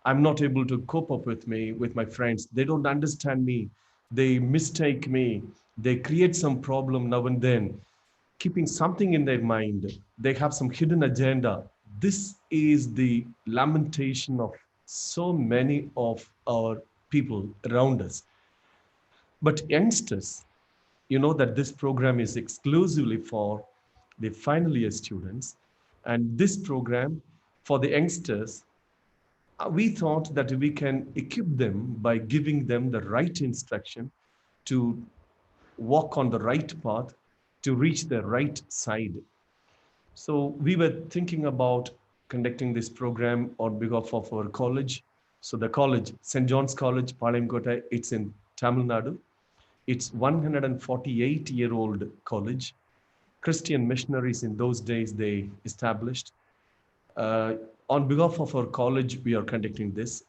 I'm not able to cope up with my friends. They don't understand me. They mistake me. They create some problem now and then, keeping something in their mind. They have some hidden agenda. This is the lamentation of so many of our people around us. But youngsters, you know that this program is exclusively for the final year students. And this program for the youngsters, we thought that we can equip them by giving them the right instruction to walk on the right path to reach the right side. So we were thinking about conducting this program on behalf of our college. So the college, St. John's College, Palayamkottai, it's in Tamil Nadu. It's 148-year-old college. Christian missionaries in those days, they established. Uh, on behalf of our college, we are conducting this.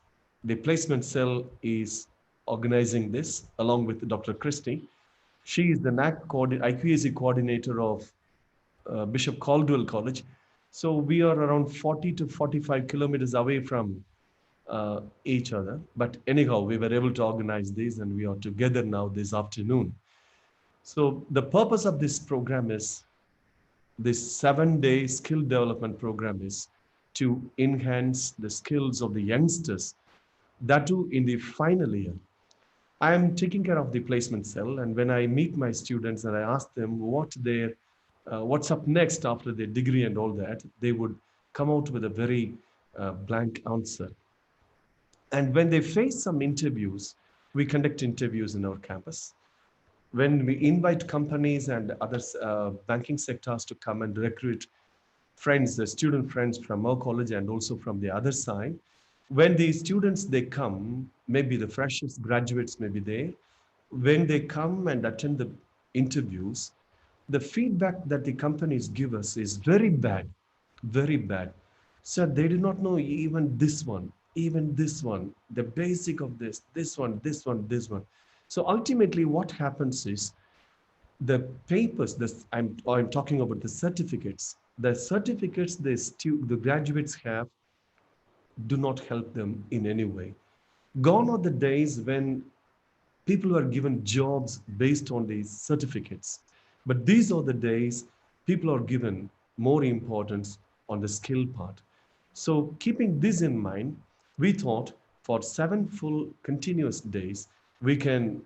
The placement cell is organizing this along with Dr. Christy. She is the IQAC coordinator of Bishop Caldwell College. So we are around 40 to 45 kilometers away from each other. But anyhow, we were able to organize this and we are together now this afternoon. So the purpose of this program is this 7-day skill development program is to enhance the skills of the youngsters, that too in the final year. I am taking care of the placement cell, and when I meet my students and I ask them what's up next after their degree and all that, they would come out with a very blank answer. And when they face some interviews, we conduct interviews in our campus. When we invite companies and other banking sectors to come and recruit friends, the student friends from our college and also from the other side, when the students they come, maybe the freshest graduates may be there, when they come and attend the interviews, the feedback that the companies give us is very bad, very bad. So they do not know even this one, the basic of this one, this one, this one. So ultimately, what happens is the papers, I'm talking about the certificates the graduates have do not help them in any way. Gone are the days when people are given jobs based on these certificates. But these are the days people are given more importance on the skill part. So, keeping this in mind, we thought for 7 full continuous days, we can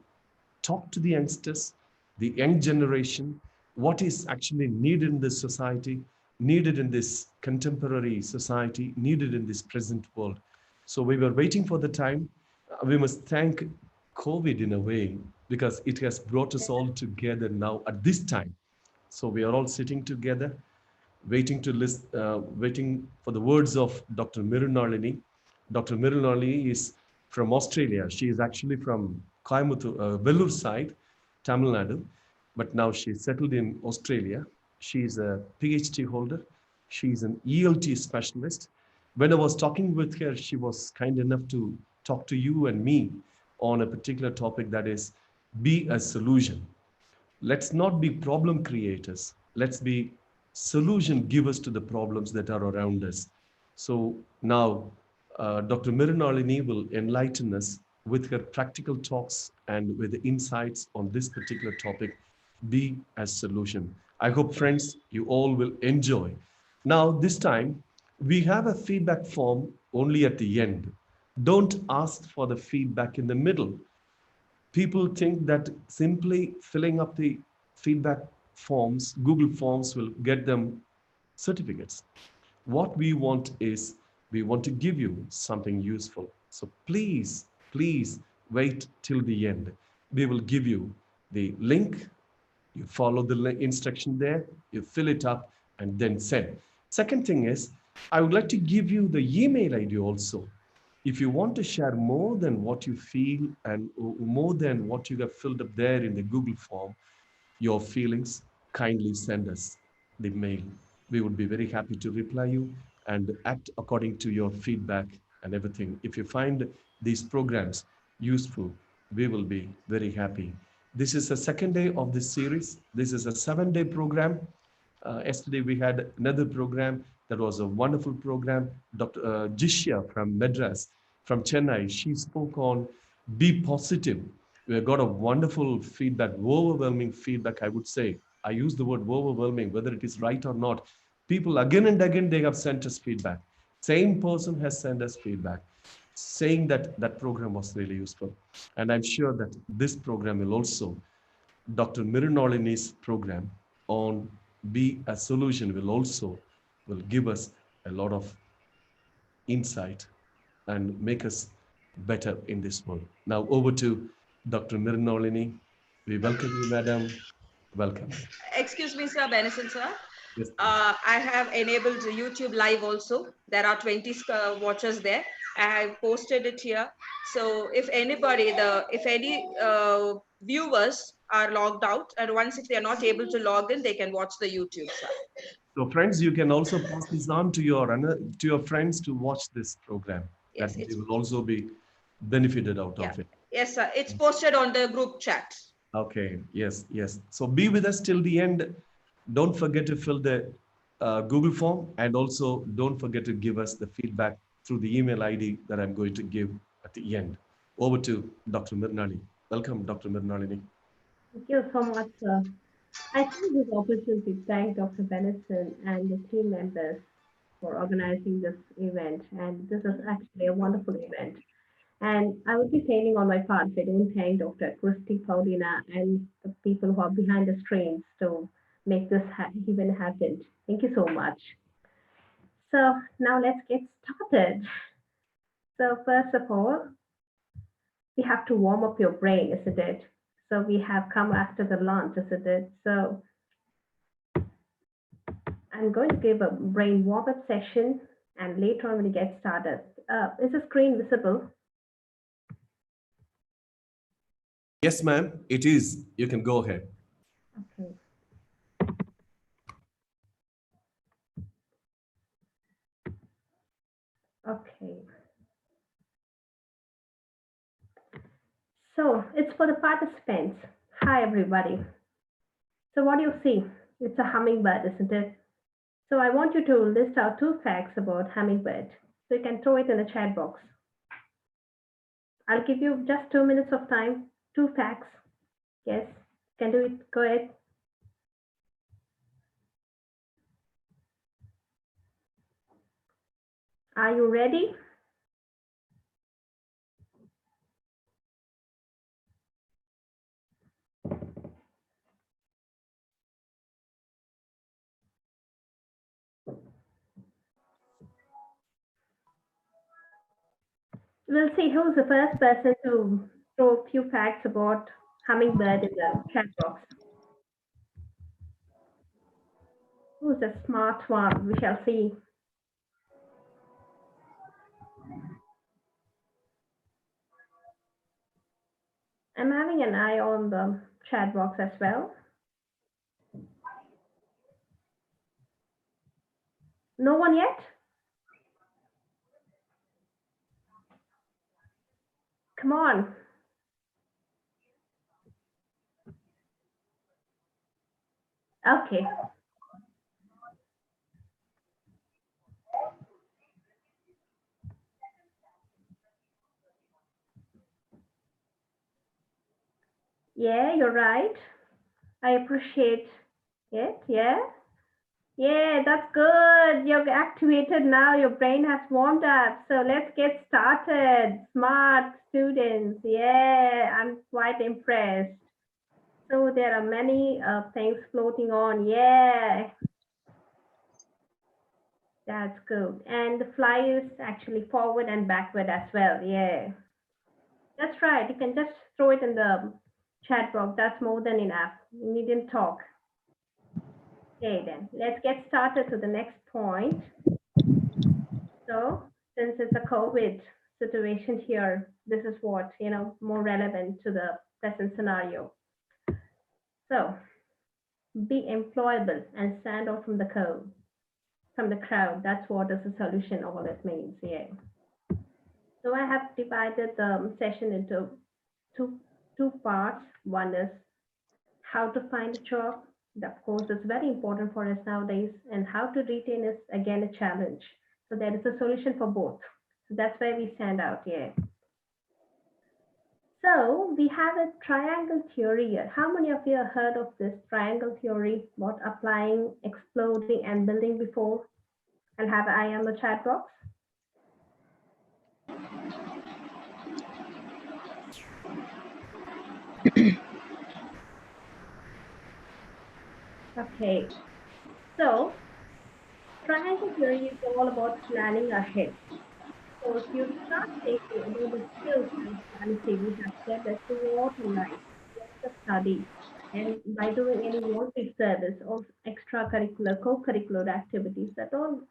talk to the youngsters, the young generation, what is actually needed in this society, needed in this contemporary society, needed in this present world. So we were waiting for the time. We must thank COVID in a way because it has brought us all together now at this time. So we are all sitting together, waiting for the words of Dr. Mirunalini. Dr. Mirunalini is from Australia. She is actually from Vellore side, Tamil Nadu, but now she's settled in Australia. She is a PhD holder. She is an ELT specialist. When I was talking with her, she was kind enough to talk to you and me on a particular topic that is be a solution. Let's not be problem creators. Let's be solution givers to the problems that are around us. So now, Dr. Mirunalini will enlighten us with her practical talks and with the insights on this particular topic, be a solution. I hope, friends, you all will enjoy. Now, this time, we have a feedback form only at the end. Don't ask for the feedback in the middle. People think that simply filling up the feedback forms, Google Forms, will get them certificates. What we want is we want to give you something useful. So please wait till the end. We will give you the link. You follow the instruction there, you fill it up, and then send. Second thing is, I would like to give you the email ID also. If you want to share more than what you feel and more than what you have filled up there in the Google form, your feelings, kindly send us the mail. We would be very happy to reply you and act according to your feedback and everything. If you find these programs useful, we will be very happy. This is the second day of this series. This is a 7-day program. Yesterday we had another program that was a wonderful program. Dr. Jishya from Madras, from Chennai. She spoke on be positive. We got a wonderful feedback, overwhelming feedback, I would say. I use the word overwhelming, whether it is right or not. People again and again, they have sent us feedback. Same person has sent us feedback saying that that program was really useful. And I'm sure that this program will also, Dr. Mirulalini's program on Be a Solution will give us a lot of insight and make us better in this world. Now over to Dr. Mirulalini. We welcome you, madam. Welcome. Excuse me, sir, Beneson, sir. Yes, please. I have enabled YouTube Live also. There are 20 watchers there. I have posted it here. So if anybody, if any viewers are logged out, and once if they are not able to log in, they can watch the YouTube, sir. So friends, you can also pass this on to your friends to watch this program, that Yes, they it's, will also be benefited out yeah. of it. Yes, sir. It's posted on the group chat. Okay, yes, yes. So be with us till the end. Don't forget to fill the Google form, and also don't forget to give us the feedback through the email ID that I'm going to give at the end. Over to Dr. Mirnali. Welcome, Dr. Mirnalini. Thank you so much, sir. I take this opportunity to thank Dr. Beneson and the team members for organizing this event. And this is actually a wonderful event. And I would be failing on my part if I don't thank Dr. Christy, Paulina, and the people who are behind the screens to make this event happen. Thank you so much. So now let's get started. So first of all, we have to warm up your brain, isn't it? So we have come after the lunch, isn't it? So I'm going to give a brain warm-up session, and later on when we get started. Is the screen visible? Yes, ma'am, it is. You can go ahead. Okay. Okay. So it's for the participants. Hi, everybody. So what do you see? It's a hummingbird, isn't it? So I want you to list out 2 facts about hummingbird. So you can throw it in the chat box. I'll give you just 2 minutes of time. 2 facts. Yes, can do it. Go ahead. Are you ready? We'll see who's the first person to throw a few facts about hummingbird in the chat box. Who's the smart one? We shall see. I'm having an eye on the chat box as well. No one yet? Come on. Okay. Yeah, you're right. I appreciate it. Yeah. Yeah, that's good. You're activated now. Your brain has warmed up. So let's get started. Smart students. Yeah, I'm quite impressed. So there are many things floating on. Yeah, that's good. And the fly is actually forward and backward as well. Yeah, that's right. You can just throw it in the chat box. That's more than enough. You needn't talk. Okay, then let's get started to the next point. So since it's a COVID situation here, this is what, more relevant to the present scenario. So be employable and stand out from the code. From the crowd. That's what is the solution all it means. Yeah. So I have divided the session into two parts. One is how to find a job. Of course, it's very important for us nowadays, and how to retain is again a challenge. So there is a solution for both. So that's where we stand out here. So we have a triangle theory here. How many of you have heard of this triangle theory? What applying, exploding, and building before? I'll have an eye on the chat box. Okay, so triangle theory is all about planning ahead. So if you start thinking about the skills and quality we have said that throughout life, throughout the study, and by doing any voluntary service or extracurricular, co-curricular activities, that all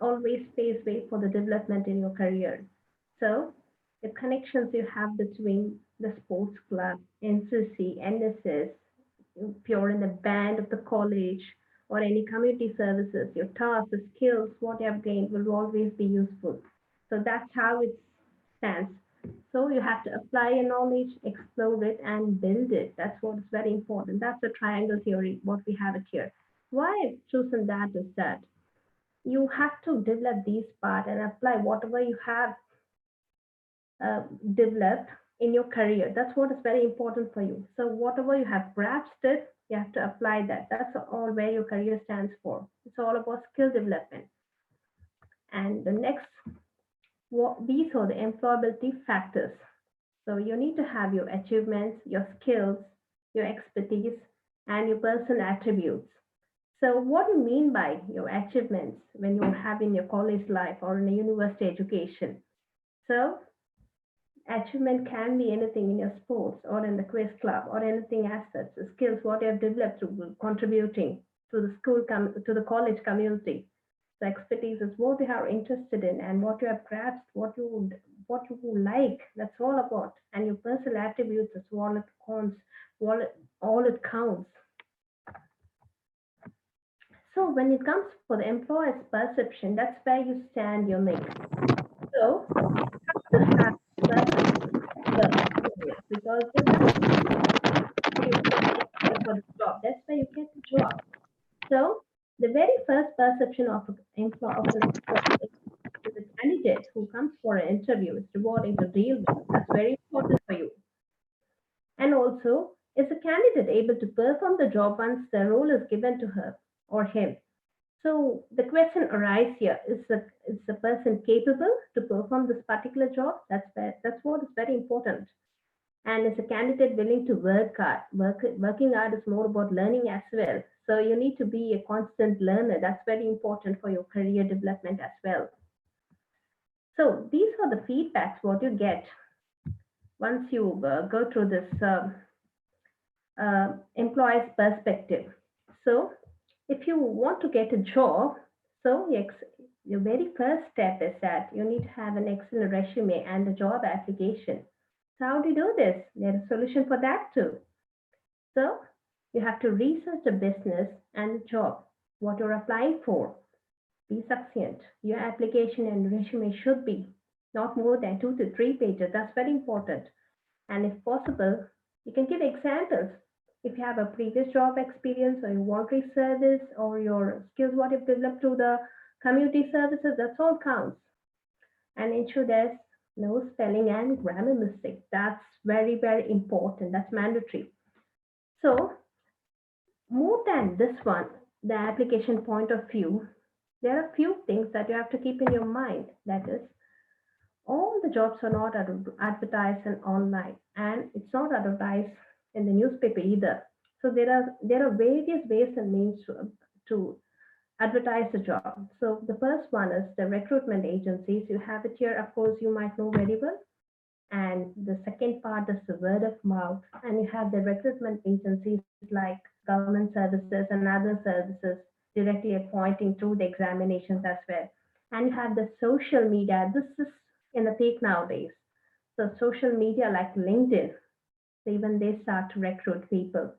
always paves way for the development in your career. So the connections you have between the sports club, NCC, NSS, if you're in the band of the college or any community services, your tasks, the skills, what you have gained will always be useful. So that's how it stands. So you have to apply your knowledge, explore it, and build it. That's what is very important. That's the triangle theory, what we have it here. Why I've chosen that is that you have to develop these parts and apply whatever you have developed in your career. That's what is very important for you. So whatever you have grasped it, you have to apply that. That's all where your career stands for. It's all about skill development. And the next, these are the employability factors. So you need to have your achievements, your skills, your expertise, and your personal attributes. So what do you mean by your achievements when you have in your college life or in a university education? So achievement can be anything in your sports or in the quiz club or anything as such. The skills what you have developed through contributing to the school, to the college community. So expertise is what you are interested in and what you have grasped, what you like. That's all about. And your personal attributes is all it counts. All it counts. So when it comes for the employer's perception, that's where you stand unique. So you have to have because for the job, that's where you get the job. So the very first perception of an employer is a candidate who comes for an interview is rewarding to deal with. That's very important for you. And also, is a candidate able to perform the job once the role is given to her or him? So the question arises here: is the person capable to perform this particular job? That's what is very important. And is a candidate willing to work hard? Working hard is more about learning as well. So you need to be a constant learner. That's very important for your career development as well. So these are the feedbacks what you get once you go through this employee's perspective. So if you want to get a job, so your very first step is that you need to have an excellent resume and a job application. So how do you do this? There's a solution for that too. So you have to research the business and the job, what you're applying for. Be succinct. Your application and resume should be not more than 2 to 3 pages. That's very important. And if possible, you can give examples. If you have a previous job experience or your voluntary service or your skills what you've developed through the community services, that's all counts. And ensure there's no spelling and grammar mistake. That's very, very important. That's mandatory. So more than this one, the application point of view, there are a few things that you have to keep in your mind. That is, all the jobs are not advertised and online, and it's not advertised in the newspaper either. So there are various ways and means to advertise the job. So the first one is the recruitment agencies. You have it here, of course, you might know very well. And the second part is the word of mouth. And you have the recruitment agencies like government services and other services directly appointing through the examinations as well. And you have the social media. This is in the peak nowadays. So social media like LinkedIn, even they start to recruit people.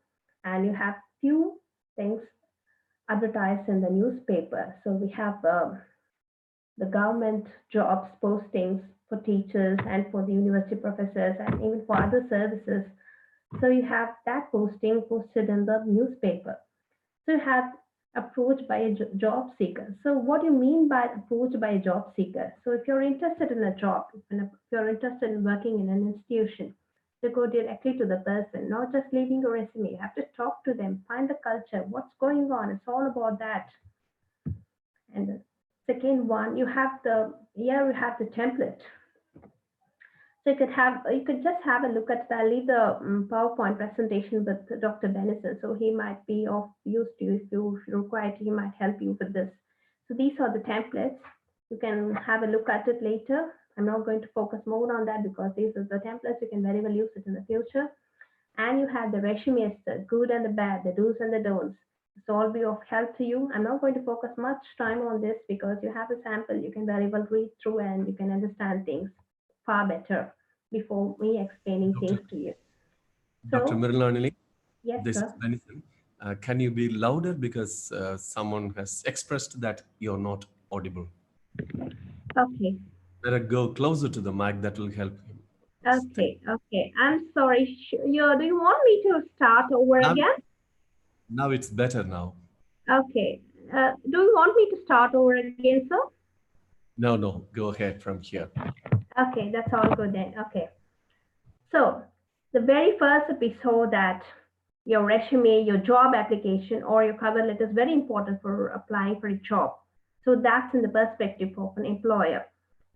And you have few things advertised in the newspaper. So we have the government jobs postings for teachers and for the university professors and even for other services. So you have that posting posted in the newspaper. So you have approached by a job seeker. So what do you mean by approached by a job seeker? So if you're interested in a job, if you're interested in working in an institution, to go directly to the person, not just leaving a resume. You have to talk to them, find the culture, what's going on. It's all about that. And the second one, you have the template. So you could just have a look at that. I'll leave the PowerPoint presentation with Dr. Beneson. So he might be of use to you if you require it, he might help you with this. So these are the templates. You can have a look at it later. I'm not going to focus more on that because these are the templates. You can very well use it in the future. And you have the resumes, the good and the bad, the do's and the don'ts. This all be of help to you. I'm not going to focus much time on this because you have a sample. You can very well read through and you can understand things far better before me explaining things to you. Dr. So, Mirulalini, yes, this is sir. Beneson. Can you be louder because someone has expressed that you're not audible? Okay. Better go closer to the mic. That will help him. Okay. I'm sorry. Do you want me to start over Now, again? now it's better now. Okay. Do you want me to start over again, sir? No, no, go ahead from here. Okay, that's all good then. Okay. So, the very first episode that your resume, your job application, or your cover letter is very important for applying for a job. So, that's in the perspective of an employer.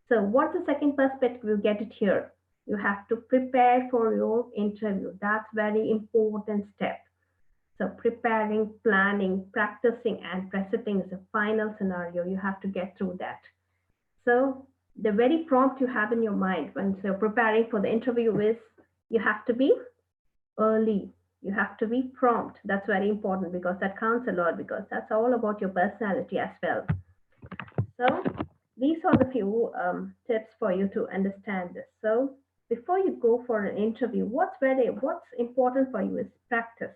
So, what's the second perspective? You get it here. You have to prepare for your interview. That's very important step. So, preparing, planning, practicing, and presenting is a final scenario. You have to get through that. So the very prompt you have in your mind when you're preparing for the interview is you have to be early. You have to be prompt. That's very important because that counts a lot because that's all about your personality as well. So these are the few tips for you to understand this. So before you go for an interview, what's important for you is practice.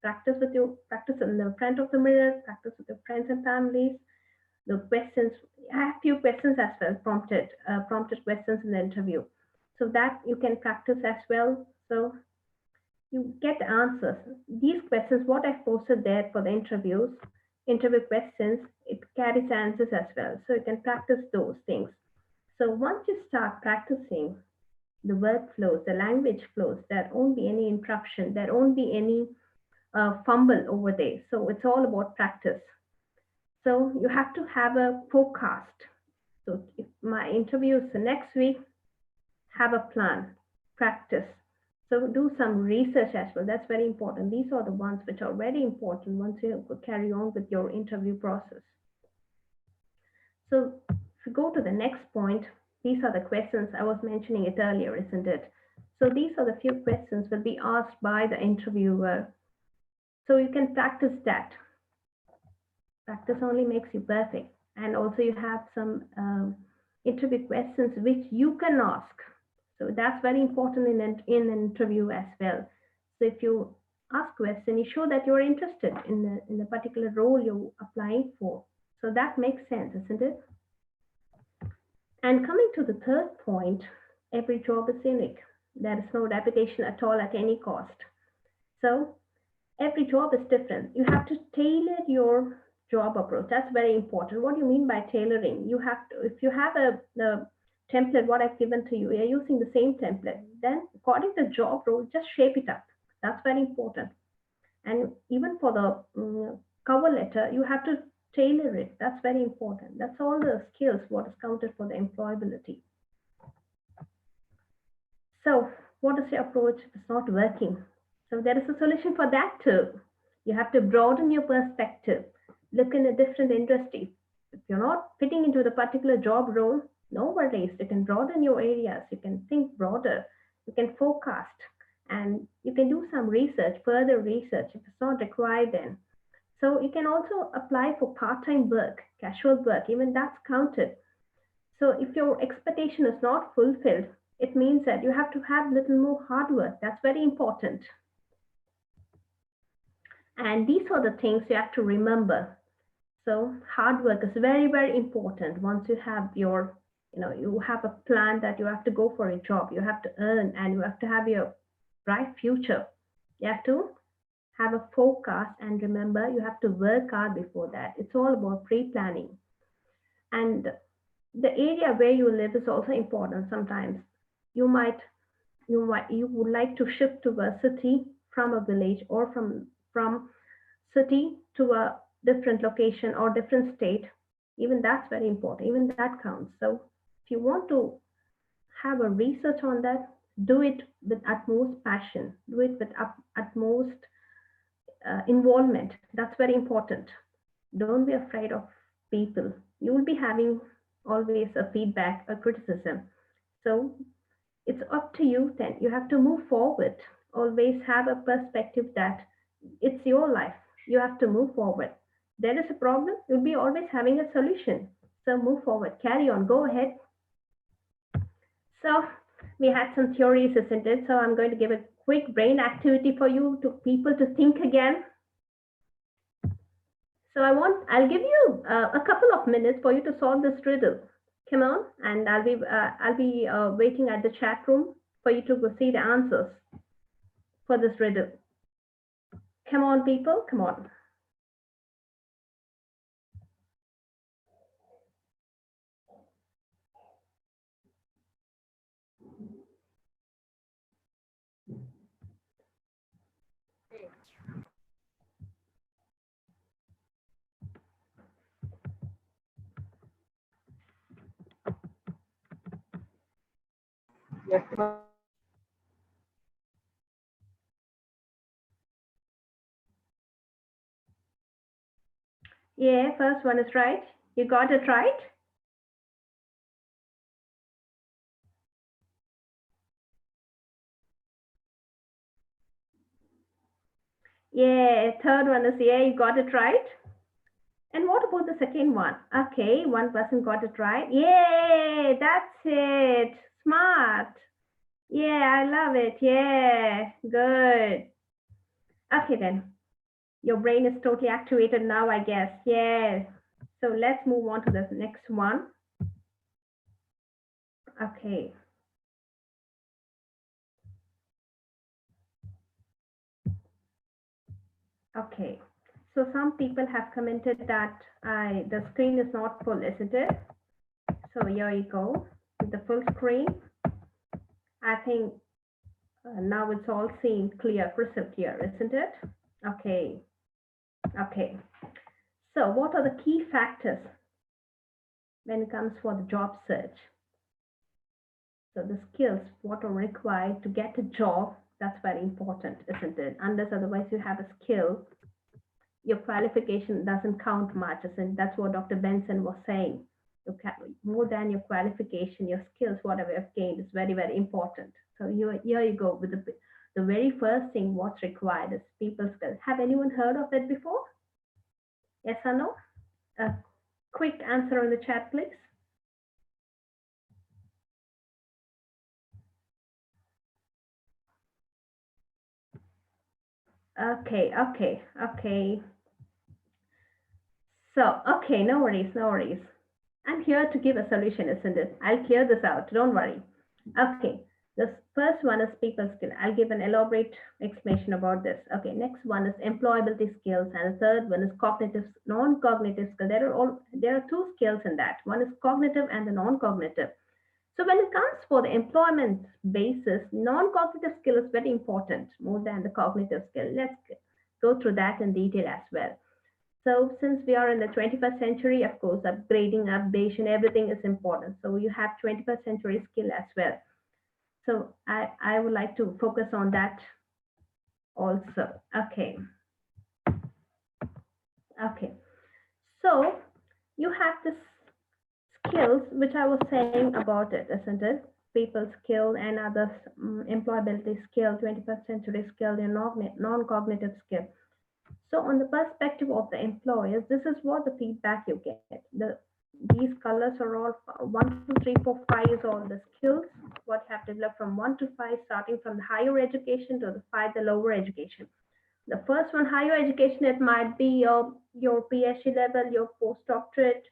Practice in the front of the mirror, practice with your friends and families, the questions. I have few questions as well, prompted questions in the interview, so that you can practice as well. So you get answers. These questions, what I've posted there for the interview questions, it carries answers as well. So you can practice those things. So once you start practicing, the word flows, the language flows. There won't be any interruption. There won't be any fumble over there. So it's all about practice. So you have to have a forecast. So if my interview is the next week, have a plan, practice. So do some research as well. That's very important. These are the ones which are very important once you carry on with your interview process. So if you go to the next point, these are the questions. I was mentioning it earlier, isn't it? So these are the few questions will be asked by the interviewer. So you can practice that. Practice only makes you perfect. And also you have some interview questions which you can ask. So that's very important in an interview as well. So if you ask question, you show that you're interested in the particular role you're applying for. So that makes sense, isn't it? And coming to the third point, every job is unique. There is no reputation at all at any cost. So every job is different. You have to tailor your job approach. That's very important. What do you mean by tailoring? You have to, if you have a template, what I've given to you, you're using the same template, then according to the job role, just shape it up. That's very important. And even for the cover letter, you have to tailor it. That's very important. That's all the skills, what is counted for the employability. So what is your approach if it's not working? So there is a solution for that too. You have to broaden your perspective, look in a different industry. If you're not fitting into the particular job role, no worries. You can broaden your areas. You can think broader. You can forecast, and you can do some research, further research if it's not required then. So you can also apply for part-time work, casual work, even that's counted. So if your expectation is not fulfilled, it means that you have to have a little more hard work. That's very important. And these are the things you have to remember. So hard work is very, very important. Once you have your, you have a plan that you have to go for a job, you have to earn, and you have to have your bright future. You have to have a forecast, and remember, you have to work hard before that. It's all about pre-planning. And the area where you live is also important. Sometimes you might you would like to shift to a city from a village, or from city to a different location or different state. Even that's very important, even that counts. So if you want to have a research on that, do it with utmost passion, do it with utmost involvement. That's very important. Don't be afraid of people. You will be having always a feedback, a criticism. So it's up to you then. You have to move forward. Always have a perspective that it's your life. You have to move forward. There is a problem, you'll be always having a solution. So move forward, carry on, go ahead. So we had some theories, isn't it? So I'm going to give a quick brain activity for you to people to think again. So I'll give you a couple of minutes for you to solve this riddle. Come on, and I'll be waiting at the chat room for you to go see the answers for this riddle. Come on, people, come on. Yes. Yeah, first one is right. You got it right. Yeah, third one is, yeah, you got it right. And what about the second one? Okay, one person got it right. Yay, that's it. Smart. Yeah, I love it. Yeah, good. Okay, then. Your brain is totally activated now, I guess. Yeah. So let's move on to the next one. Okay. Okay. So some people have commented that the screen is not full, isn't it? So here you go with the full screen. I think now it's all seen clear, crystal clear, isn't it? Okay. Okay. So what are the key factors when it comes for the job search? So the skills, what are required to get a job, that's very important, isn't it? Unless otherwise you have a skill, your qualification doesn't count much, isn't it? That's what Dr. Beneson was saying. More than your qualification, your skills, whatever you've gained, is very, very important. So here you go with the very first thing, what's required is people skills. Have anyone heard of it before? Yes or no? A quick answer in the chat, please. Okay. So, okay, no worries, no worries. I'm here to give a solution, isn't it? I'll clear this out, don't worry. Okay, the first one is people skill. I'll give an elaborate explanation about this. Okay, next one is employability skills, and the third one is cognitive, non-cognitive skill. There are two skills in that. One is cognitive and the non-cognitive. So when it comes for the employment basis, non-cognitive skill is very important more than the cognitive skill. Let's go through that in detail as well. So since we are in the 21st century, of course, upgrading, updation, everything is important. So you have 21st century skill as well. So I would like to focus on that also. Okay. Okay. So you have this skills, which I was saying about it, isn't it? People skill and others, employability skill, 21st century skill, and non-cognitive skill. So on the perspective of the employers, this is what the feedback you get. These colors are all 1, 2, 3, 4, 5 is all the skills, what you have developed from 1 to 5, starting from the higher education to the 5, the lower education. The first one, higher education, it might be your PhD level, your postdoctorate,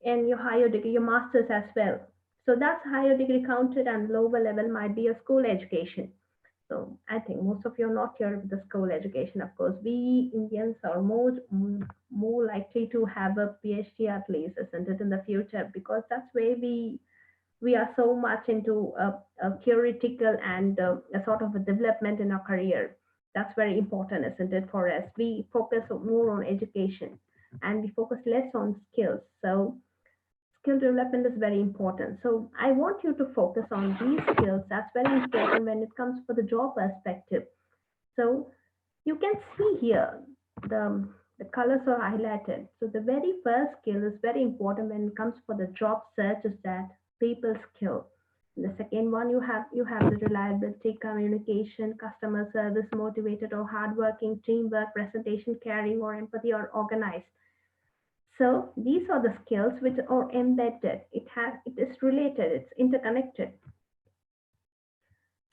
and your higher degree, your master's as well. So that's higher degree counted, and lower level might be your school education. So I think most of you are not here with the school education. Of course, we Indians are more likely to have a PhD at least, isn't it, in the future? Because that's where we are so much into a theoretical and a sort of a development in our career. That's very important, isn't it, for us? We focus more on education and we focus less on skills. So skill development is very important. So I want you to focus on these skills. That's very important when it comes for the job perspective. So you can see here the colors are highlighted. So the very first skill is very important when it comes for the job search is that people skill. The second one you have the reliability, communication, customer service, motivated or hardworking, teamwork, presentation, caring, or empathy or organized. So these are the skills which are embedded. It is related. It's interconnected.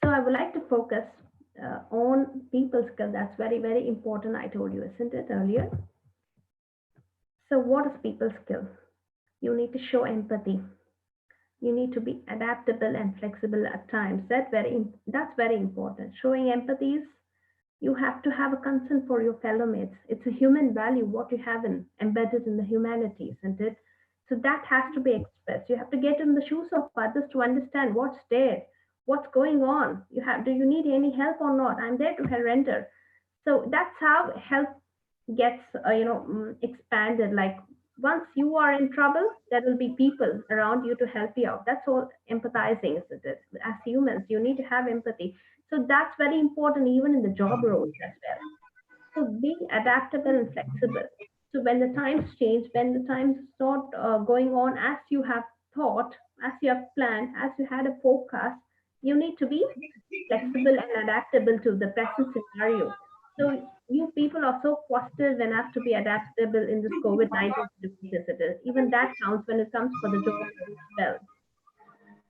So I would like to focus on people skill. That's very important. I told you, isn't it, earlier? So what is people skill? You need to show empathy. You need to be adaptable and flexible at times. That's very important. Showing empathy is you have to have a concern for your fellow mates. It's a human value, what you have embedded in the humanity, isn't it? So that has to be expressed. You have to get in the shoes of others to understand what's there, what's going on. Do you need any help or not? I'm there to render. So that's how help gets expanded. Like once you are in trouble, there will be people around you to help you out. That's all empathizing, isn't it? As humans, you need to have empathy. So that's very important even in the job roles as well. So being adaptable and flexible. So when the times change, when the times is not going on as you have thought, as you have planned, as you had a forecast, you need to be flexible and adaptable to the present scenario. So you people are so positive enough to be adaptable in this COVID-19 situation. Even that counts when it comes for the job as well.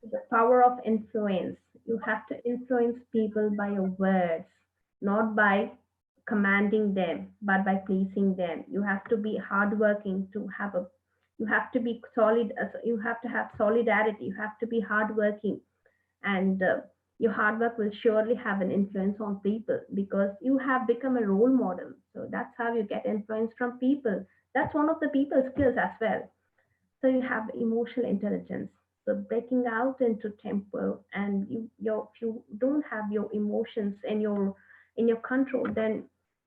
The power of influence. You have to influence people by your words, not by commanding them, but by pleasing them. You have to be hardworking to have a. You have to be solid. You have to have solidarity. You have to be hardworking, and your hard work will surely have an influence on people because you have become a role model. So that's how you get influence from people. That's one of the people skills as well. So you have emotional intelligence. So breaking out into tempo, and if you don't have your emotions in your control, then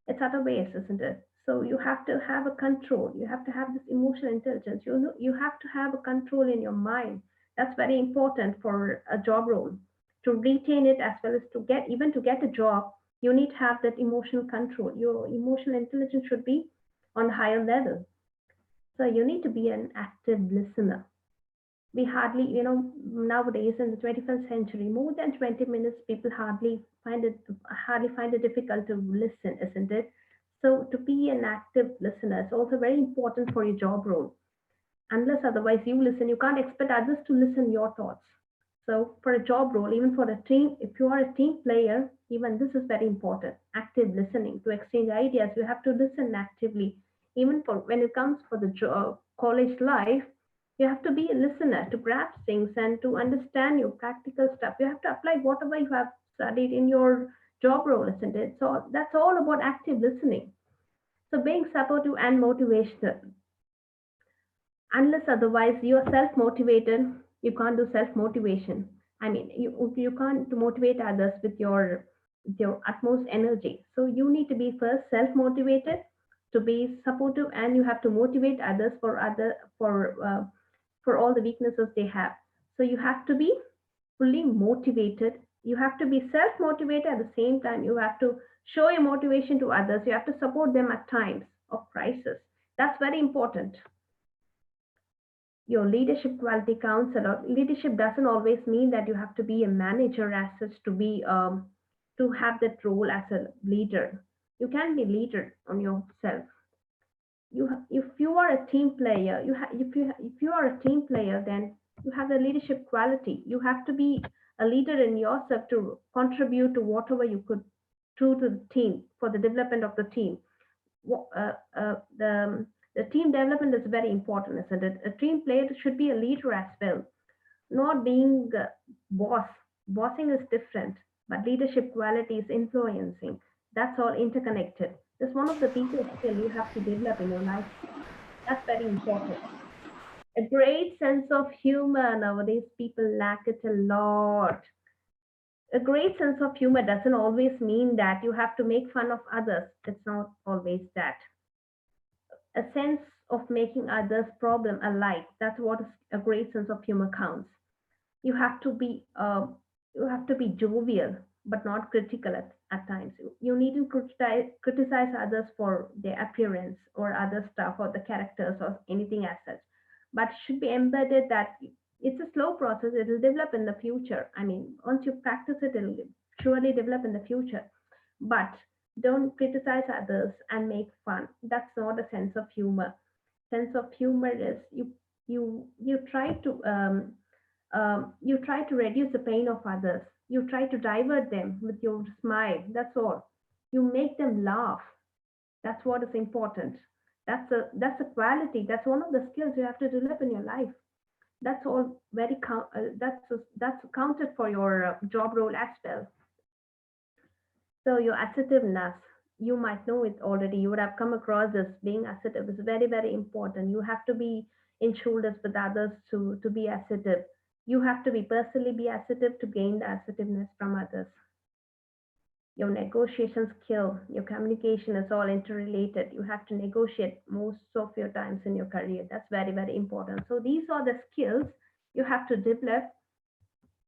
it's other ways, isn't it? So you have to have a control. You have to have this emotional intelligence. You have to have a control in your mind. That's very important for a job role. To retain it as well as to get a job, you need to have that emotional control. Your emotional intelligence should be on a higher level. So you need to be an active listener. We hardly, nowadays in the 21st century, more than 20 minutes, people hardly find it difficult to listen, isn't it? So to be an active listener is also very important for your job role. Unless otherwise you listen, you can't expect others to listen your thoughts. So for a job role, even for a team, if you are a team player, even this is very important. Active listening to exchange ideas. You have to listen actively. Even for when it comes for the college life, you have to be a listener to grasp things and to understand your practical stuff. You have to apply whatever you have studied in your job role, isn't it? So that's all about active listening. So being supportive and motivational. Unless otherwise you are self-motivated, you can't do self-motivation. I mean, you can't motivate others with your utmost energy. So you need to be first self-motivated to be supportive, and you have to motivate others for all the weaknesses they have. So you have to be fully motivated. You have to be self-motivated. At the same time, you have to show your motivation to others. You have to support them at times of crisis. That's very important. Your leadership quality counts a lot. Leadership doesn't always mean that you have to be a manager as such to have that role as a leader. You can be leader on yourself. If you are a team player, if you are a team player, then you have the leadership quality. You have to be a leader in yourself to contribute to whatever you could do to the team for the development of the team. uh, uh, the the team development is very important, isn't it? A team player should be a leader as well, not being boss. Bossing is different. but leadership qualities influencing. That's all interconnected. That's one of the people skill you have to develop in your life. That's very important. A great sense of humor. Nowadays, people lack it a lot. A great sense of humor doesn't always mean that you have to make fun of others. It's not always that. A sense of making others' problem a light. That's what a great sense of humor counts. You have to be jovial, but not critical at times. You needn't criticize others for their appearance or other stuff or the characters or anything as such, but it should be embedded that it's a slow process. It will develop in the future. I mean, once you practice it, it'll surely develop in the future. But don't criticize others and make fun. That's not a sense of humor. Sense of humor is you try to you try to reduce the pain of others. You try to divert them with your smile. That's all. You make them laugh. That's what is important. That's a quality. That's one of the skills you have to develop in your life. That's all very that's counted for your job role as well. So your assertiveness, you might know it already. You would have come across this. Being assertive is very, very important. You have to be in shoulders with others to be assertive. You have to be personally be assertive to gain the assertiveness from others. Your negotiation skill, your communication is all interrelated. You have to negotiate most of your times in your career. That's very, very important. So these are the skills you have to develop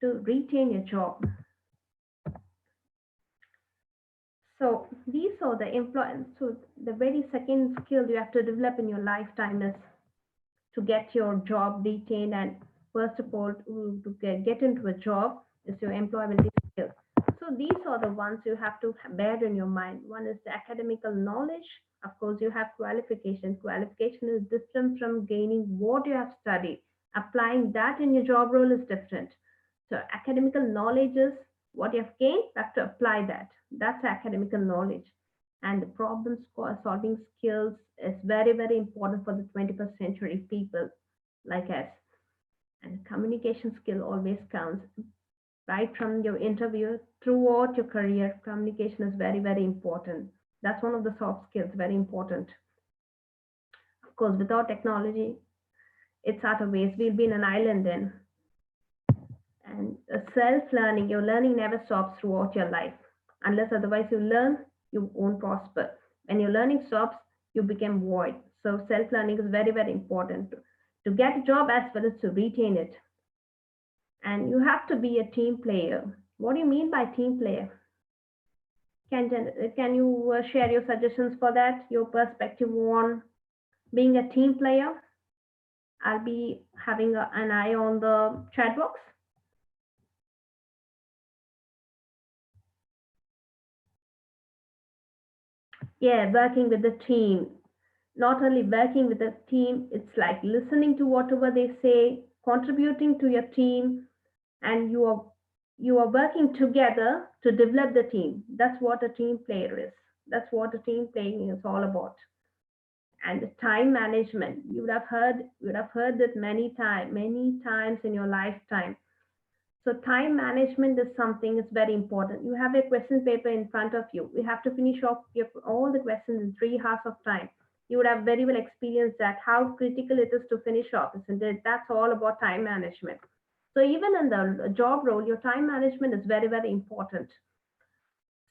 to retain your job. So these are the employees. So the very second skill you have to develop in your lifetime is to get your job retained, and first of all to get into a job is your employability skills. So these are the ones you have to bear in your mind. One is the academical knowledge. Of course, you have qualification. Qualification is different from gaining what you have studied. Applying that in your job role is different. So academical knowledge is what you have gained, you have to apply that. That's academical knowledge. And the problem solving skills is very, very important for the 21st century people like us. And communication skill always counts. Right from your interview throughout your career, communication is very, very important. That's one of the soft skills, very important. Of course, without technology, it's out of ways. We'll be in an island then. And self-learning, your learning never stops throughout your life. Unless otherwise you learn, you won't prosper. When your learning stops, you become void. So self-learning is very, very important to get a job as well as to retain it. And you have to be a team player. What do you mean by team player? Can you share your suggestions for that, your perspective on being a team player? I'll be having an eye on the chat box. Yeah, working with the team. Not only working with the team, it's like listening to whatever they say, contributing to your team, and you are working together to develop the team. That's what a team player is. That's what a team playing is all about. And the time management, you would have heard that many times in your lifetime. So time management is something that's very important. You have a question paper in front of you. You have to finish off all the questions in 3 hours of time. You would have very well experienced that how critical it is to finish off, isn't it? That's all about time management. So even in the job role, your time management is very, very important.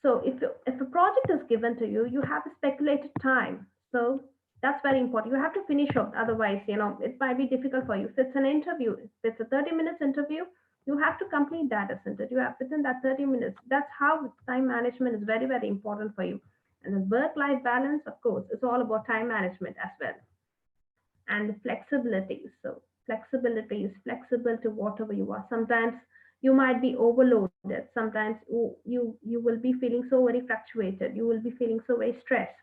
So if a project is given to you, you have a speculated time. So that's very important. You have to finish off. Otherwise, it might be difficult for you. If it's an interview, if it's a 30 minutes interview, you have to complete that, isn't it? You have within that 30 minutes. That's how time management is very, very important for you. And the work-life balance, of course, is all about time management as well. And the flexibility. So flexibility is flexible to whatever you are. Sometimes you might be overloaded. Sometimes you will be feeling so very fluctuated. You will be feeling so very stressed.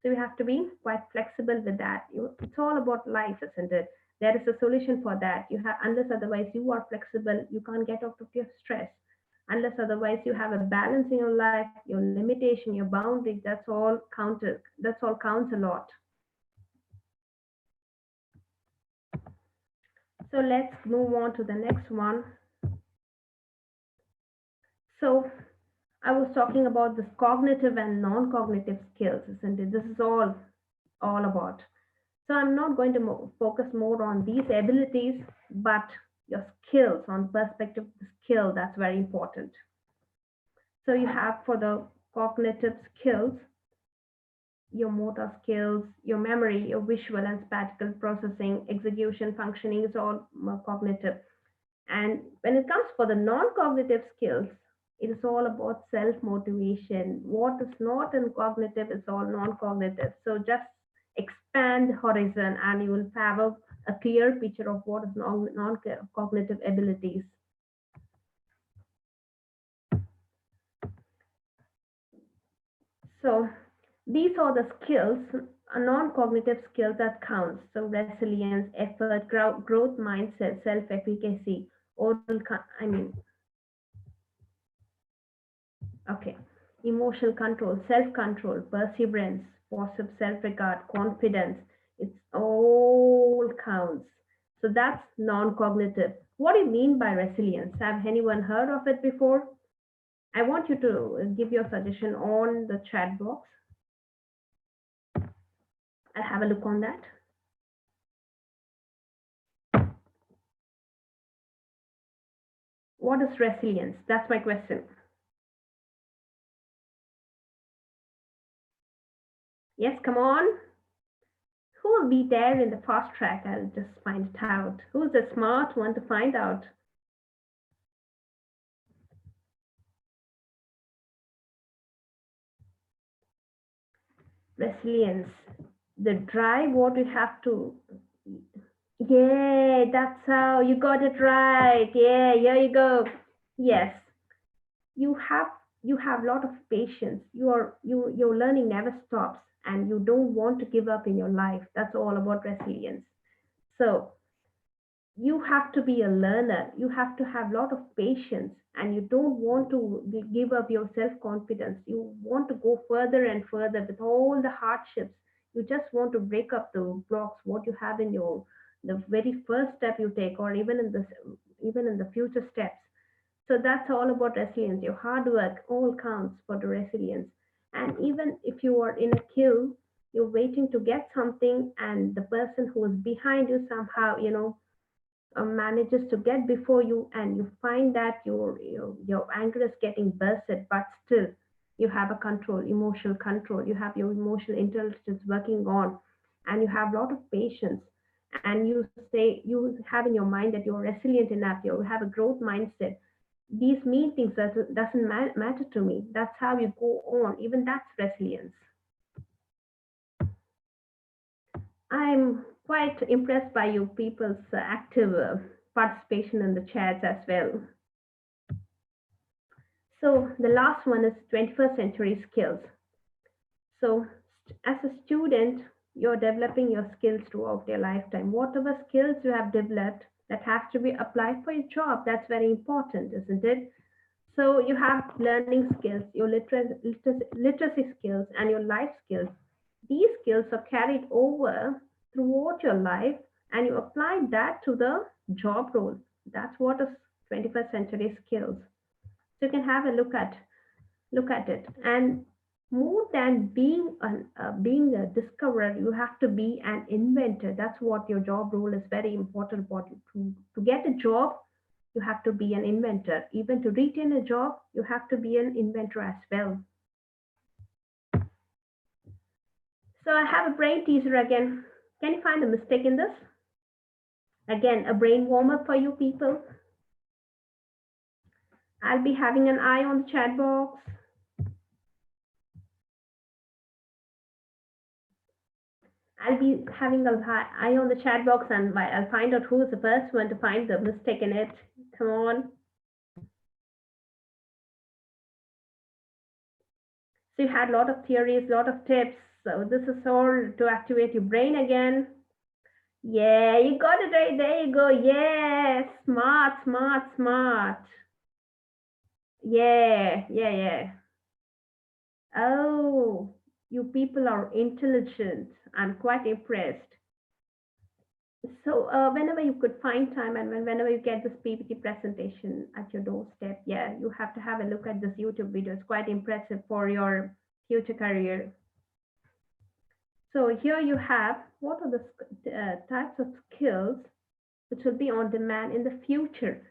So you have to be quite flexible with that. It's all about life, isn't it? There is a solution for that. You have, unless otherwise you are flexible, you can't get out of your stress. Unless otherwise you have a balance in your life, your limitation, your boundaries. That's all counted. That's all counts a lot. So let's move on to the next one. So I was talking about this cognitive and non-cognitive skills, isn't it? This is all about. So I'm not going to focus more on these abilities, but your skills, on perspective of the skill, that's very important. So you have for the cognitive skills, your motor skills, your memory, your visual and spatial processing, execution, functioning is all cognitive. And when it comes for the non-cognitive skills, it is all about self-motivation. What is not in cognitive is all non-cognitive. So just expand the horizon and you will have a clear picture of what is non-cognitive abilities. So these are the skills, non-cognitive skills that count. So resilience, effort, growth mindset, self-efficacy, I mean, okay, emotional control, self-control, perseverance, positive self-regard, confidence. It's all counts. So that's non-cognitive. What do you mean by resilience? Have anyone heard of it before? I want you to give your suggestion on the chat box. I'll have a look on that. What is resilience? That's my question. Yes, come on. Who will be there in the fast track? I'll just find it out. Who's the smart one to find out? Resilience, the drive, what we have to. Yeah, that's how you got it right. Yeah, here you go. Yes, you have a lot of patience. Your learning never stops, and you don't want to give up in your life. That's all about resilience. So you have to be a learner. You have to have a lot of patience, and you don't want to give up your self-confidence. You want to go further and further with all the hardships. You just want to break up the blocks what you have in your the very first step you take, or even in the future steps. So that's all about resilience. Your hard work all counts for the resilience. And even if you are in a queue, you're waiting to get something, and the person who is behind you somehow, manages to get before you, and you find that your anger is getting bursted, but still you have a control, emotional control. You have your emotional intelligence working on, and you have a lot of patience. And you have in your mind that you're resilient enough. You have a growth mindset. These mean things that doesn't matter to me. That's how you go on. Even that's resilience. I'm quite impressed by you people's active participation in the chats as well. So the last one is 21st century skills. So as a student, you're developing your skills throughout your lifetime. Whatever skills you have developed that has to be applied for your job, that's very important, isn't it? So you have learning skills, your literacy skills, and your life skills. These skills are carried over throughout your life, and you apply that to the job role. That's what is 21st century skills. So you can have a look at it. And more than being a discoverer, you have to be an inventor. That's what your job role is very important for you. To get a job, you have to be an inventor. Even to retain a job, you have to be an inventor as well. So I have a brain teaser again. Can you find a mistake in this? Again, a brain warmer for you people. I'll be having an eye on the chat box. I'll be having an eye on the chat box, and I'll find out who's the first one to find the mistake in it. Come on. So you had a lot of theories, a lot of tips. So this is all to activate your brain again. Yeah, you got it right. There you go. Yeah, smart, smart, smart. Yeah. Oh, you people are intelligent. I'm quite impressed. So whenever you could find time and whenever you get this PPT presentation at your doorstep, yeah, you have to have a look at this YouTube video. It's quite impressive for your future career. So here you have what are the types of skills which will be on demand in the future.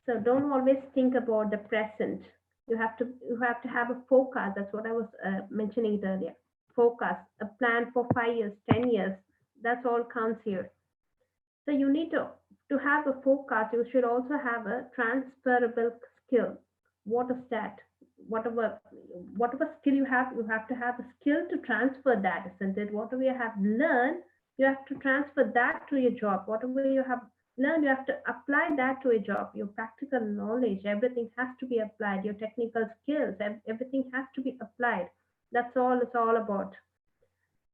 So don't always think about the present. You have to have a forecast. That's what I was mentioning it earlier. Forecast, a plan for 5 years, 10 years. That's all counts here. So you need to have a forecast. You should also have a transferable skill. What is that? Whatever whatever skill you have to have a skill to transfer that, isn't it? Whatever you have learned, you have to transfer that to your job. Whatever you have learned, you have to apply that to a job. Your practical knowledge, everything has to be applied. Your technical skills, everything has to be applied. That's all it's all about.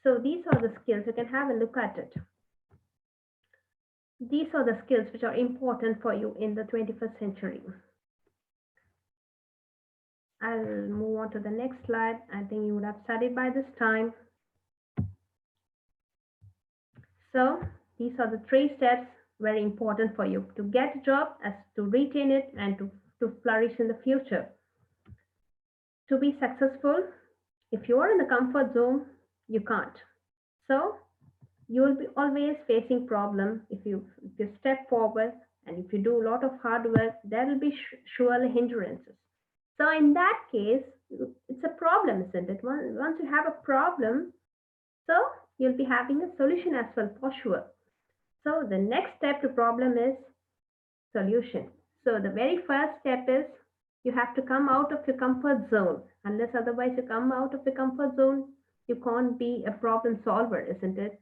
So these are the skills. You can have a look at it. These are the skills which are important for you in the 21st century. I'll move on to the next slide. I think you would have studied by this time. So these are the 3 steps very important for you to get a job, as to retain it, and to flourish in the future. To be successful, if you are in the comfort zone, you can't. So you will be always facing problem. If you step forward and if you do a lot of hard work, there will be surely hindrances. So in that case, it's a problem, isn't it? Once you have a problem, so you'll be having a solution as well, for sure. So the next step to problem is solution. So the very first step is you have to come out of your comfort zone. Unless otherwise you come out of the comfort zone, you can't be a problem solver, isn't it?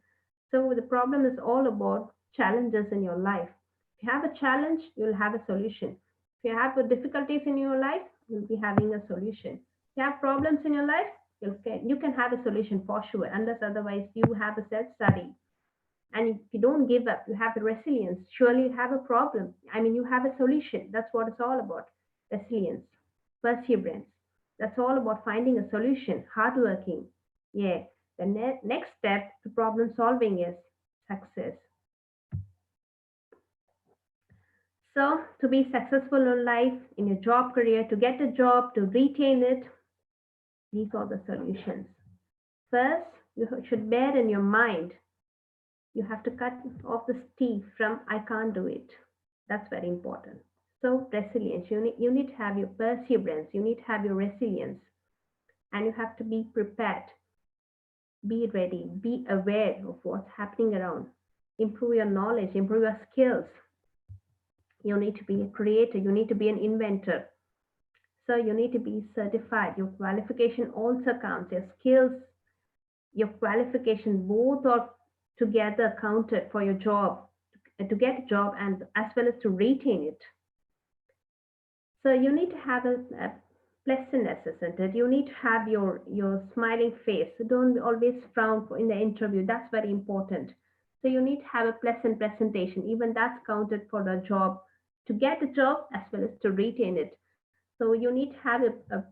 So the problem is all about challenges in your life. If you have a challenge, you'll have a solution. If you have difficulties in your life, you'll be having a solution. If you have problems in your life, you can have a solution for sure, unless otherwise you have a self-study. And if you don't give up, you have a resilience, surely you have a problem. I mean, you have a solution. That's what it's all about. Resilience, perseverance. That's all about finding a solution, hardworking. Yeah. The next step to problem solving is success. So to be successful in life, in your job career, to get a job, to retain it, these are the solutions. First, you should bear in your mind, you have to cut off the stick from I can't do it. That's very important. So resilience, you need to have your perseverance, you need to have your resilience, and you have to be prepared. Be ready, be aware of what's happening around, improve your knowledge, improve your skills. You need to be a creator, you need to be an inventor. So you need to be certified. Your qualification also counts. Your skills, your qualification, both are together counted for your job, to get a job and as well as to retain it. So you need to have a pleasantness, isn't it? You need to have your smiling face. Don't always frown in the interview. That's very important. So you need to have a pleasant presentation. Even that's counted for the job, to get a job as well as to retain it. So you need to have a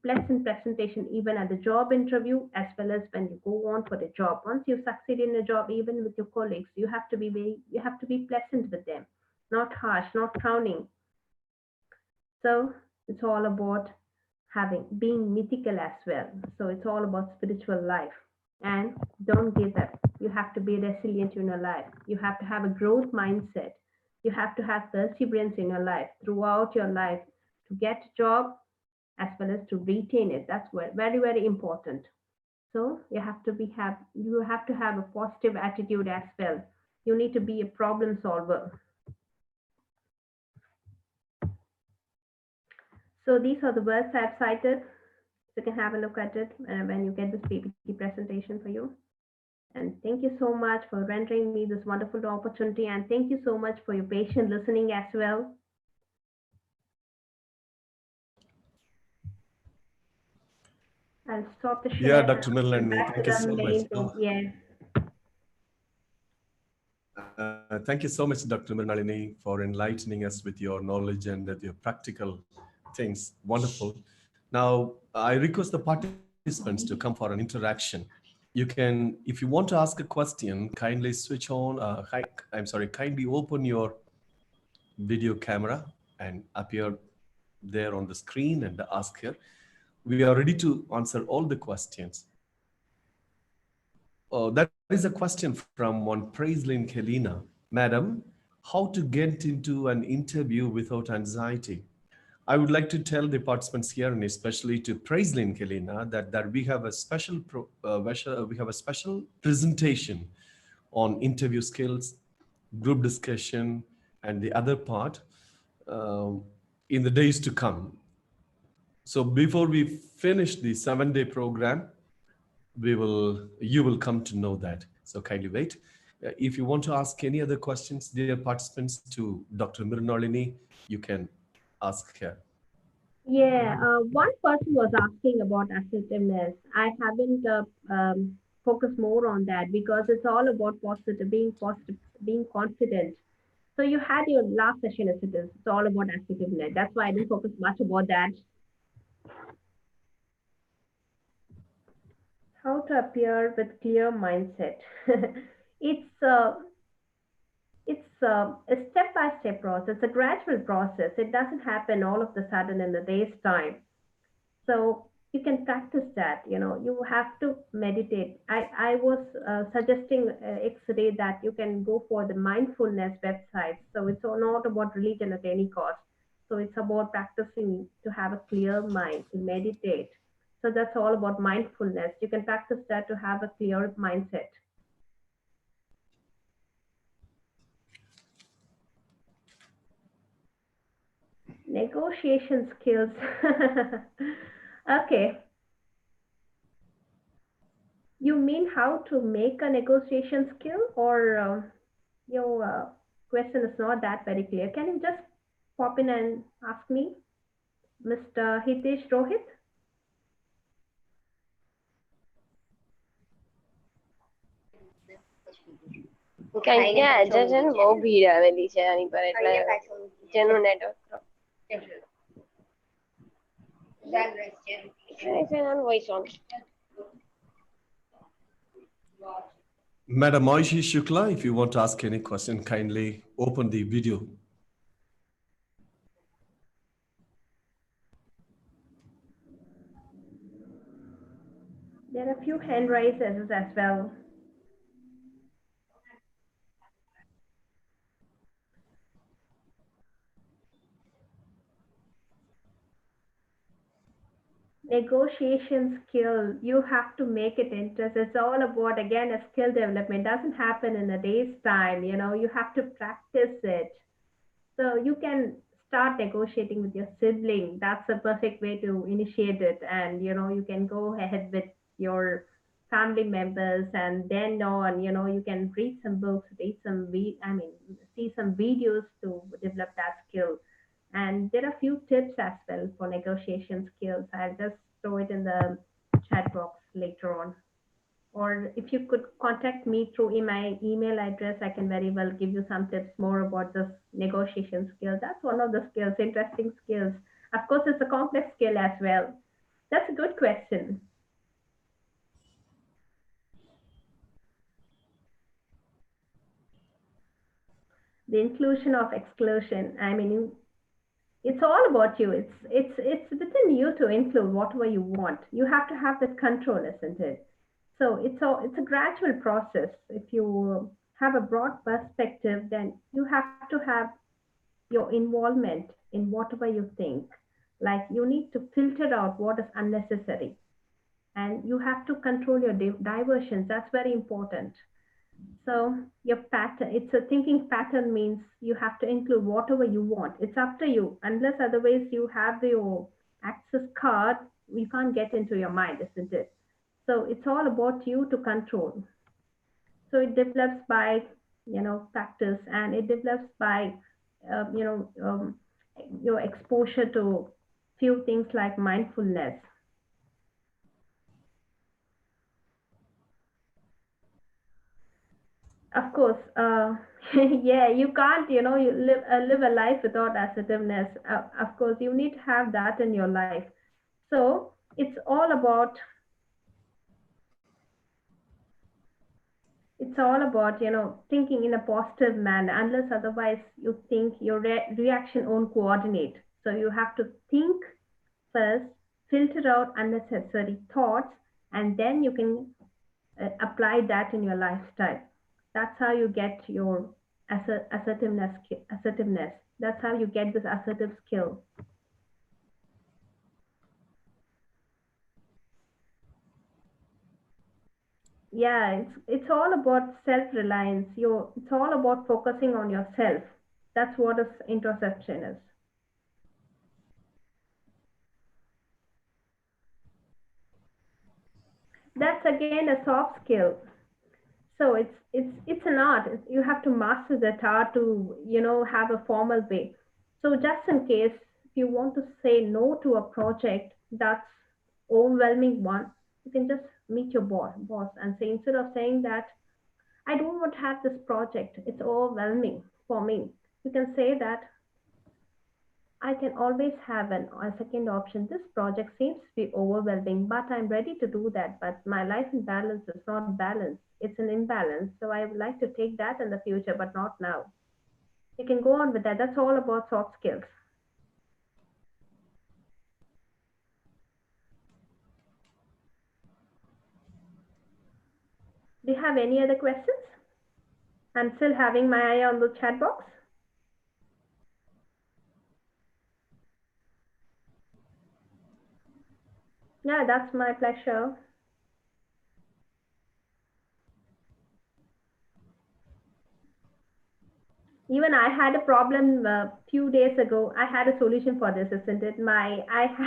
pleasant presentation even at the job interview as well as when you go on for the job. Once you succeed in a job, even with your colleagues, you have to be pleasant with them, not harsh, not frowning. So it's all about being mythical as well. So it's all about spiritual life. And don't give up. You have to be resilient in your life. You have to have a growth mindset. You have to have perseverance in your life throughout your life to get a job as well as to retain it. That's very, very important. So you have to have a positive attitude as well. You need to be a problem solver. So these are the words I've cited. So you can have a look at it when you get this PPT presentation for you. And thank you so much for rendering me this wonderful opportunity. And thank you so much for your patient listening as well. I'll stop the share. Yeah, Dr. Mirulalini, thank you so much. Yeah. Thank you so much, Dr. Mirulalini, for enlightening us with your knowledge and with your practical things. Wonderful. Now, I request the participants to come for an interaction. You can, if you want to ask a question, kindly switch on, kindly open your video camera and appear there on the screen and ask here. We are ready to answer all the questions. That is a question from one Praiselin Kelina. Madam, how to get into an interview without anxiety? I would like to tell the participants here, and especially to Praiselin Kelina, that we have a special presentation on interview skills, group discussion, and the other part um, in the days to come. So before we finish the 7-day program, you will come to know that. So kindly wait. If you want to ask any other questions, dear participants, to Dr. Mirulalini, you can ask her. Yeah, one person was asking about assertiveness. I haven't focused more on that because it's all about positive, being confident. So you had your last session as it is. It's all about assertiveness. That's why I didn't focus much about that. How to appear with clear mindset. it's uh, it's a step-by-step process. It's a gradual process. It doesn't happen all of the sudden in a day's time. So you can practice that. You have to meditate. I was suggesting yesterday that you can go for the mindfulness website. So it's not about religion at any cost. So it's about practicing to have a clear mind, to meditate. So that's all about mindfulness. You can practice that to have a clear mindset. Negotiation skills. Okay. You mean how to make a negotiation skill, or your question is not that very clear? Can you just pop in and ask me, Mr. Hitesh Rohit? કઈ આજે છે ને બહુ ભીડ આવેલી છે આની પર એટલે જેનું network voice on. Madam Aishi Shukla, if you want to ask any question, kindly open the video. There are a few hand raises as well. Negotiation skill, you have to make it interest. It's all about, again, a skill development. It doesn't happen in a day's time. You have to practice it. So you can start negotiating with your sibling. That's a perfect way to initiate it. And you can go ahead with your family members, and then on, you can read some books, see some videos to develop that skill. And there are a few tips as well for negotiation skills. I'll just throw it in the chat box later on. Or if you could contact me through my email address, I can very well give you some tips more about this negotiation skill. That's one of the skills, interesting skills. Of course, it's a complex skill as well. That's a good question. The inclusion of exclusion. It's all about you. It's within you to include whatever you want. You have to have that control, isn't it? So it's a gradual process. If you have a broad perspective, then you have to have your involvement in whatever you think. Like, you need to filter out what is unnecessary, and you have to control your diversions. That's very important. So your pattern, it's a thinking pattern, means you have to include whatever you want. It's up to you. Unless otherwise you have your access card, we can't get into your mind, isn't it? So it's all about you to control. So it develops by, practice, and it develops by, your exposure to few things like mindfulness. Of course, yeah, you can't, you live a life without assertiveness. Of course, you need to have that in your life. So it's all about It's all about, thinking in a positive manner. Unless otherwise you think your reaction won't coordinate. So you have to think first, filter out unnecessary thoughts, and then you can apply that in your lifestyle. That's how you get your assertiveness. That's how you get this assertive skill. Yeah, it's all about self-reliance. It's all about focusing on yourself. That's what is introspection is. That's again a soft skill. So it's an art. You have to master that art to have a formal way. So just in case if you want to say no to a project that's overwhelming one, you can just meet your boss and say, instead of saying that I don't want to have this project, it's overwhelming for me. You can say that I can always have a second option. This project seems to be overwhelming, but I'm ready to do that. But my life in balance is not balanced. It's an imbalance. So I would like to take that in the future, but not now. You can go on with that. That's all about soft skills. Do you have any other questions? I'm still having my eye on the chat box. Yeah, that's my pleasure. Even I had a problem a few days ago. I had a solution for this, isn't it? I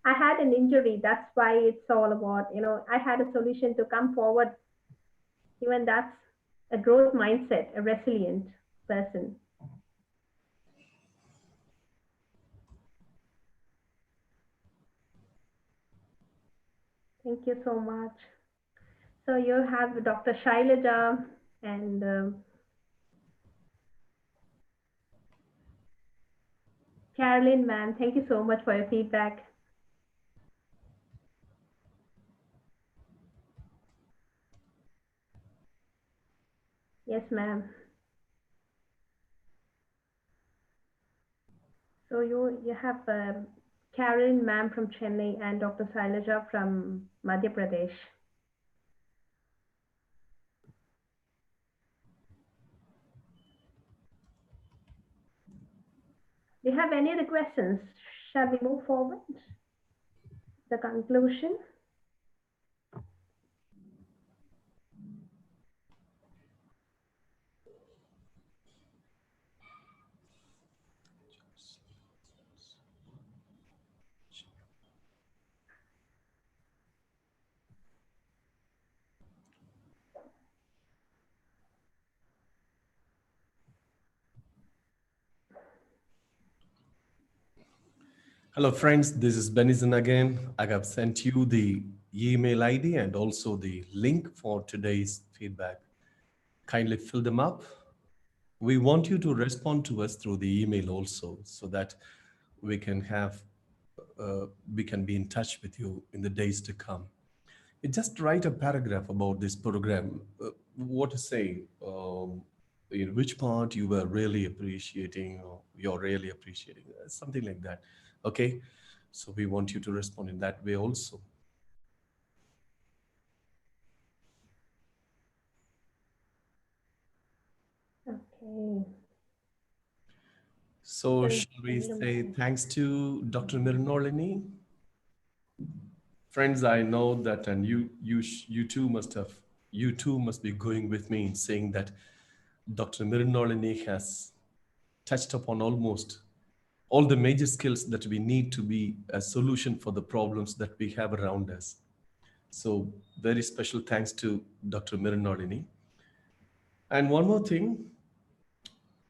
had an injury. That's why it's all about, I had a solution to come forward. Even that's a growth mindset, a resilient person. Thank you so much. So you have Dr. Shailaja and Carolyn, ma'am. Thank you so much for your feedback. Yes, ma'am. So you have Carolyn, ma'am, from Chennai, and Dr. Shailaja from Madhya Pradesh. Do you have any other questions? Shall we move forward? The conclusion. Hello, friends. This is Beneson again. I have sent you the email ID and also the link for today's feedback. Kindly fill them up. We want you to respond to us through the email also, so that we can have we can be in touch with you in the days to come. You just write a paragraph about this program. What to say? In which part you were really appreciating, or you're really appreciating, something like that. Okay. So we want you to respond in that way also. Okay. So shall we say thanks to Dr. Mirulalini? Friends, I know that, and you too must be going with me in saying that Dr. Mirulalini has touched upon almost all the major skills that we need to be a solution for the problems that we have around us. So very special thanks to Dr. Mirulalini. And one more thing,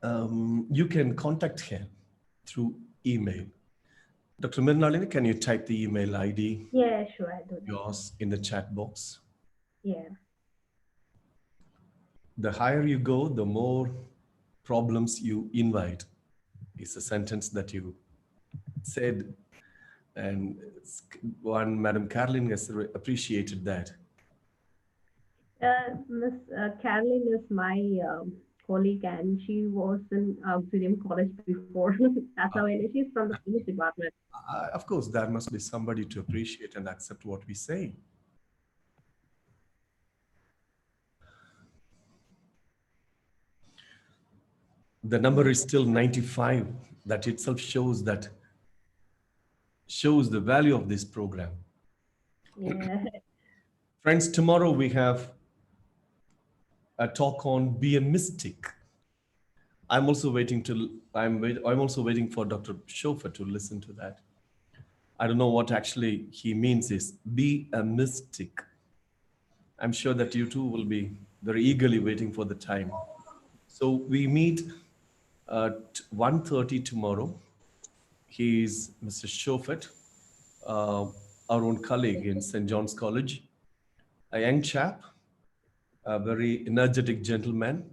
you can contact him through email. Dr. Mirulalini, can you type the email ID? Yeah, sure, I'll do that. Yours in the chat box. Yeah. The higher you go, the more problems you invite. Is a sentence that you said, and one Madam Caroline has appreciated that. Miss Caroline is my colleague, and she was in Auxilium College before. That's how I know. She's from the police department. Of course, there must be somebody to appreciate and accept what we say. The number is still 95. That itself shows the value of this program. Yeah. Friends, tomorrow we have a talk on be a mystic. I'm also waiting for Dr. Shofa to listen to that. I don't know what actually he means is be a mystic. I'm sure that you too will be very eagerly waiting for the time. So we meet at 1:30 tomorrow. He's Mr. Shofet, our own colleague in St. John's College, a young chap, a very energetic gentleman.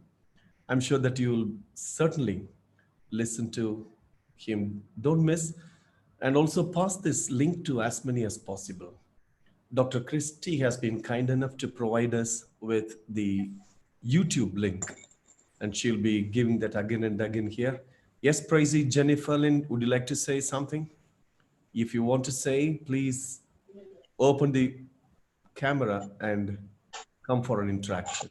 I'm sure that you'll certainly listen to him. Don't miss, and also pass this link to as many as possible. Dr. Christy has been kind enough to provide us with the YouTube link, and she'll be giving that again and again here. Yes, Praisey, Jennifer Lynn, would you like to say something? If you want to say, please open the camera and come for an interaction.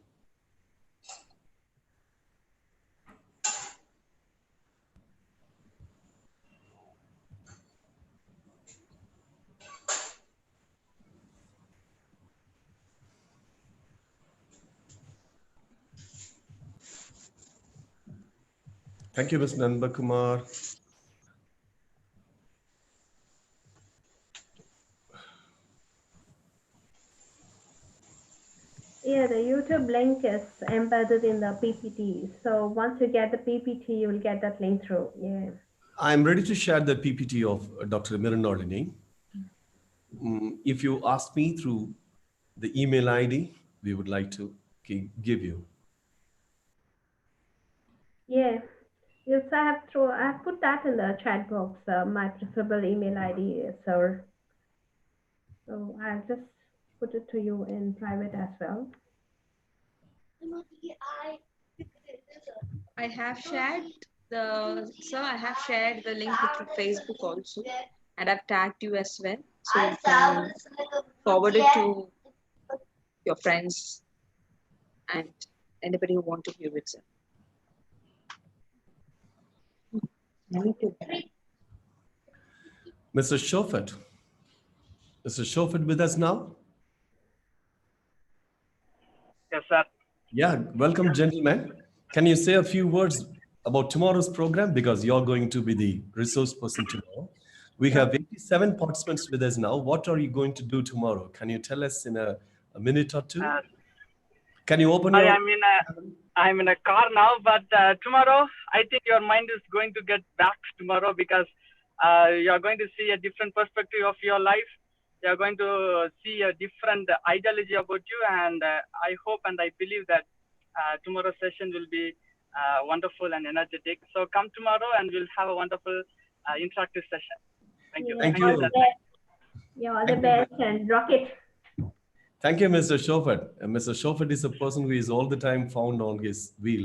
Thank you, Ms. Nanda Kumar. Yeah, the YouTube link is embedded in the PPT. So once you get the PPT, you will get that link through. Yeah. I'm ready to share the PPT of Dr. Mirulalini. If you ask me through the email ID, we would like to give you. Yeah. Yes, I have put that in the chat box, my preferable email ID, sir. So I'll just put it to you in private as well. I have shared I have shared the link through Facebook also, and I've tagged you as well, so you can forward it to your friends and anybody who want to view it, sir. Mr. Shofet. Mr. Shofet with us now? Yes, sir. Yeah, welcome, gentlemen. Can you say a few words about tomorrow's program? Because you're going to be the resource person tomorrow. We have 87 participants with us now. What are you going to do tomorrow? Can you tell us in a minute or two? Can you open your... I'm in a car now, but tomorrow, I think your mind is going to get back tomorrow because you're going to see a different perspective of your life. You're going to see a different ideology about you. And I hope and I believe that tomorrow's session will be wonderful and energetic. So come tomorrow and we'll have a wonderful interactive session. Thank you. Thank you. You're the best and rocket. Thank you, Mr. Shofet. Mr. Shofet is a person who is all the time found on his wheel.